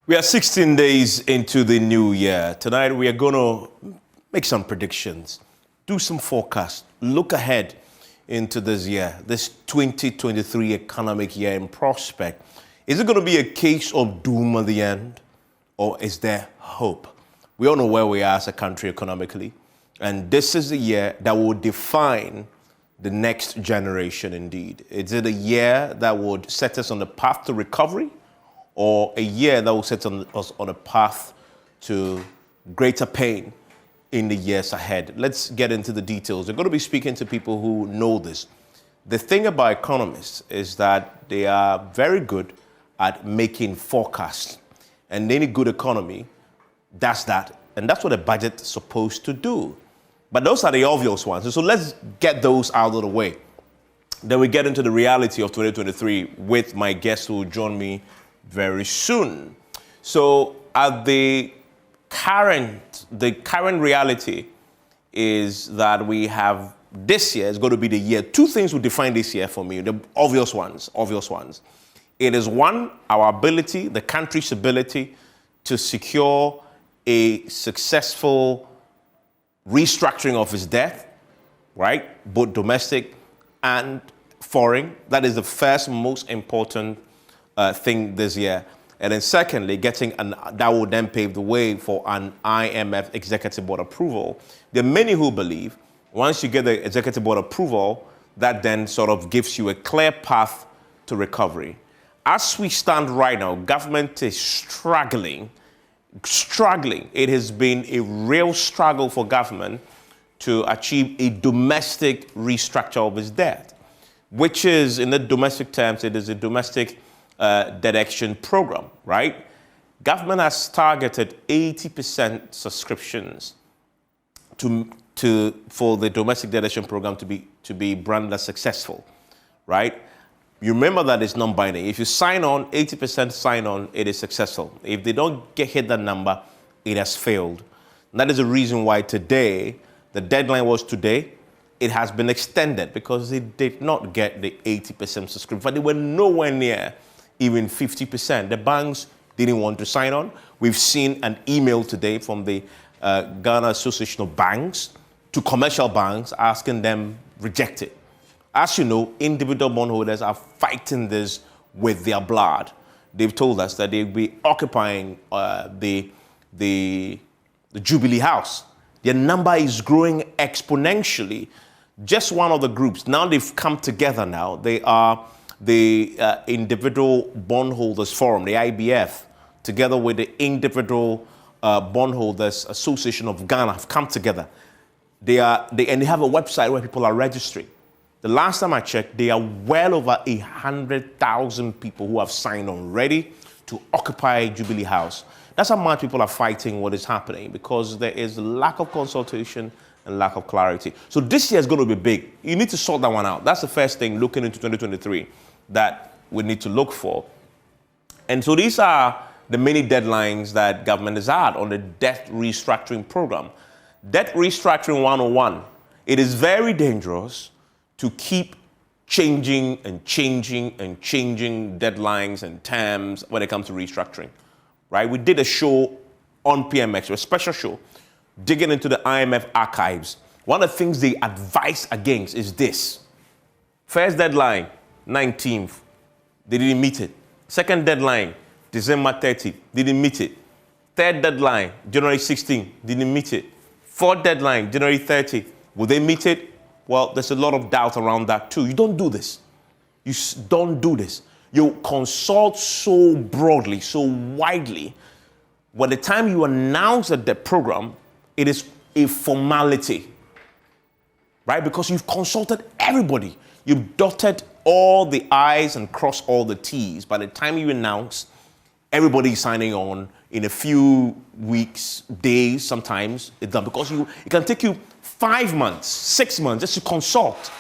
We are 16 days into the new year. Tonight we are going to make some predictions, do some forecasts, look ahead into this year, this 2023 economic year in prospect. Is it going to be a case of doom at the end, or is there hope? We all know where we are as a country economically, and this is the year that will define the next generation indeed. Is it a year that would set us on the path to recovery, or a year that will set us on a path to greater pain in the years ahead? Let's get into the details. We're going to be speaking to people who know this. The thing about economists is that they are very good at making forecasts. And any good economy does that. And that's what a budget is supposed to do. But those are the obvious ones. So let's get those out of the way. Then we get into the reality of 2023 with my guest who will join me very soon. So the current reality is that we have this year is going to be the year. Two things will define this year for me, the obvious ones. It is one, our ability, the country's ability to secure a successful restructuring of its debt, right? Both domestic and foreign. That is the first most important thing this year. And then secondly, that will then pave the way for an IMF executive board approval. There are many who believe once you get the executive board approval, that then sort of gives you a clear path to recovery. As we stand right now, government is struggling. It has been a real struggle for government to achieve a domestic restructure of its debt, which is, in the domestic terms, it is a domestic debt action program, right? Government has targeted 80% subscriptions for the domestic debt action program to be branded as successful, right? You remember that it's non-binding. If you sign on, 80% sign on, it is successful. If they don't hit that number, it has failed. And that is the reason why today, the deadline was today. It has been extended because they did not get the 80% subscription, but they were nowhere near even 50%. The banks didn't want to sign on. We've seen an email today from the Ghana Association of Banks to commercial banks asking them reject it. As you know, individual bondholders are fighting this with their blood. They've told us that they'll be occupying the Jubilee House. Their number is growing exponentially. Just one of the groups. Now they've come together now. They are the Individual Bondholders Forum, the IBF, together with the Individual Bondholders Association of Ghana have come together. They have a website where people are registering. The last time I checked, there are well over 100,000 people who have signed on ready to occupy Jubilee House. That's how much people are fighting what is happening, because there is lack of consultation and lack of clarity. So this year is going to be big. You need to sort that one out. That's the first thing looking into 2023 that we need to look for. And so these are the many deadlines that government has had on the debt restructuring program. Debt restructuring 101. It is very dangerous to keep changing deadlines and terms when it comes to restructuring, right? We did a show on PMX, a special show, digging into the IMF archives. One of the things they advise against is this. First deadline, 19th, they didn't meet it. Second deadline, December 30th, didn't meet it. Third deadline, January 16th, didn't meet it. Fourth deadline, January 30th, will they meet it? Well, there's a lot of doubt around that too. You don't do this. Don't do this. You consult so broadly, so widely. By the time you announce the program, it is a formality, right? Because you've consulted everybody. You've dotted all the I's and crossed all the T's. By the time you announce, everybody's signing on in a few weeks, days, sometimes it's done. Because it can take you 5 months, 6 months just to consult,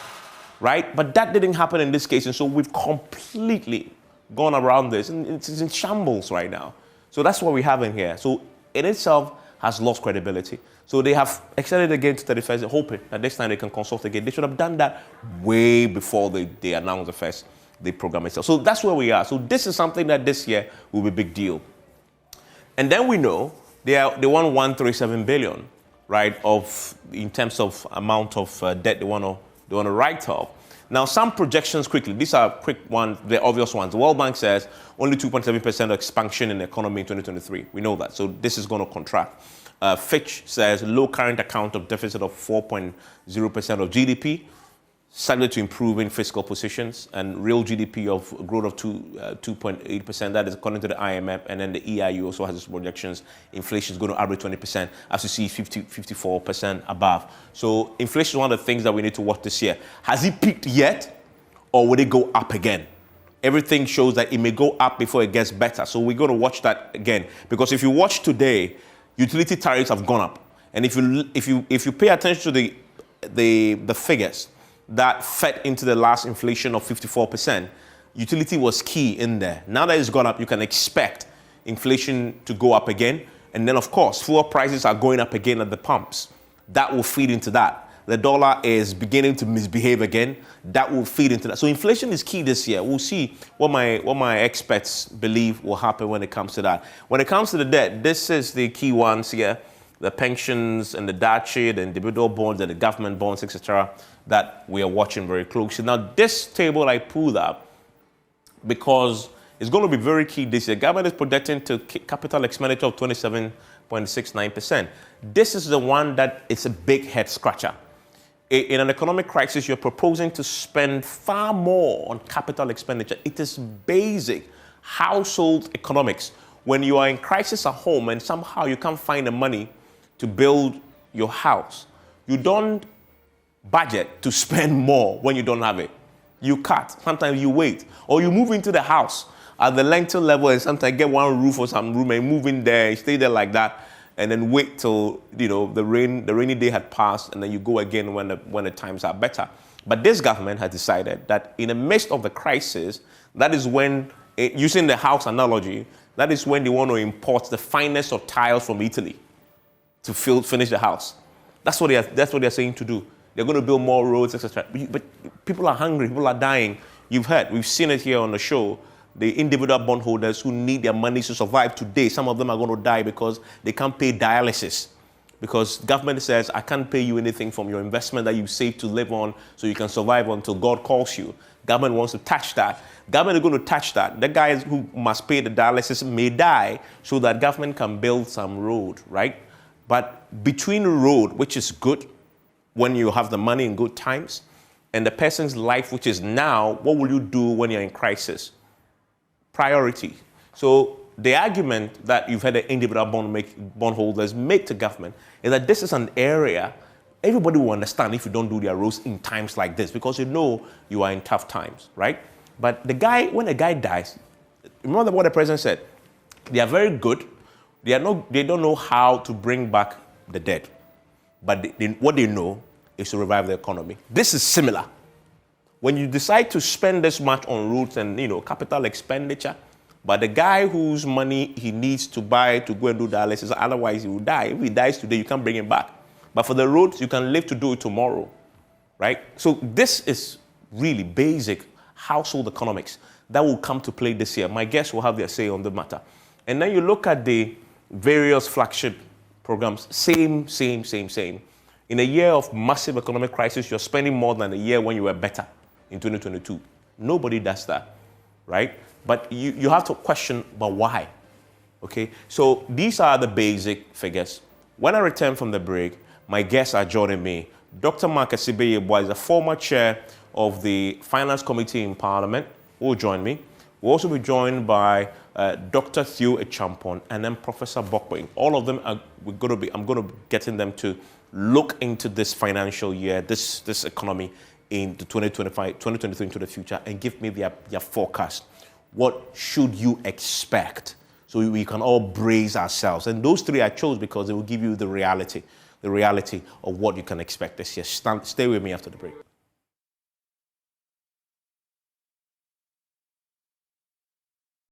right? But that didn't happen in this case. And so we've completely gone around this. And it's in shambles right now. So that's what we have in here. So in itself has lost credibility. So they have extended again to 31st, hoping that this time they can consult again. They should have done that way before they announced the program itself. So that's where we are. So this is something that this year will be a big deal. And then we know they want 137 billion, right? In terms of amount of debt they want to write off. Now, some projections quickly. These are quick ones, the obvious ones. The World Bank says only 2.7% expansion in the economy in 2023. We know that. So this is going to contract. Fitch says low current account of deficit of 4.0% of GDP, subject to improving fiscal positions, and real GDP of growth of 2.8%. That is according to the IMF. And then the EIU also has its projections. Inflation is going to average 20%, as you see 54% above. So inflation is one of the things that we need to watch this year. Has it peaked yet, or will it go up again? Everything shows that it may go up before it gets better. So we're going to watch that again. Because if you watch today, utility tariffs have gone up. And if you pay attention to the figures that fed into the last inflation of 54%, utility was key in there. Now that it's gone up, you can expect inflation to go up again. And then, of course, fuel prices are going up again at the pumps. That will feed into that. The dollar is beginning to misbehave again. That will feed into that. So inflation is key this year. We'll see what my experts believe will happen when it comes to that. When it comes to the debt, this is the key ones here. The pensions and the DACHI, the individual bonds and the government bonds, etc., that we are watching very closely. Now, this table I pulled up because it's going to be very key this year. Government is projecting to capital expenditure of 27.69%. This is the one that it's a big head scratcher. In an economic crisis, you're proposing to spend far more on capital expenditure. It is basic household economics. When you are in crisis at home and somehow you can't find the money to build your house, you don't budget to spend more when you don't have it. You cut. Sometimes you wait. Or you move into the house at the lentil level and sometimes get one roof or some room and move in there, stay there like that, and then wait till the rainy day had passed, and then you go again when the times are better. But this government has decided that in the midst of the crisis, that is when, using the house analogy, that is when they want to import the finest of tiles from Italy to finish the house. That's what they're saying to do. They're going to build more roads, etc. But people are hungry. People are dying. We've seen it here on the show. The individual bondholders who need their money to survive today, some of them are going to die because they can't pay dialysis. Because government says, I can't pay you anything from your investment that you saved to live on so you can survive until God calls you. Government wants to touch that. Government is going to touch that. The guys who must pay the dialysis may die so that government can build some road, right? But between the road, which is good when you have the money in good times, and the person's life, which is now, what will you do when you're in crisis? Priority. So the argument that you've had the individual bondholders make to government is that this is an area everybody will understand if you don't do their roads in times like this, because you know you are in tough times, right? But when a guy dies, remember what the president said, they are very good. They don't know how to bring back the dead. But what they know is to revive the economy. This is similar. When you decide to spend this much on roads and capital expenditure, but the guy whose money he needs to buy to go and do dialysis, otherwise he will die. If he dies today, you can't bring him back. But for the roads, you can live to do it tomorrow, right? So this is really basic household economics that will come to play this year. My guests will have their say on the matter. And then you look at the various flagship programs, same. In a year of massive economic crisis, you're spending more than a year when you were better in 2022. Nobody does that, right? But you have to question, but why? Okay, so these are the basic figures. When I return from the break, my guests are joining me. Dr. Mark Asibeyebwa is a former chair of the Finance Committee in Parliament, who will join me. We'll also be joined by Dr. Theo Echampon and then Professor Bokwe. All of them I'm going to be getting them to look into this financial year, this economy in the 2023 into the future, and give me their forecast. What should you expect? So we can all brace ourselves. And those three I chose because they will give you the reality of what you can expect this year. Stay with me after the break.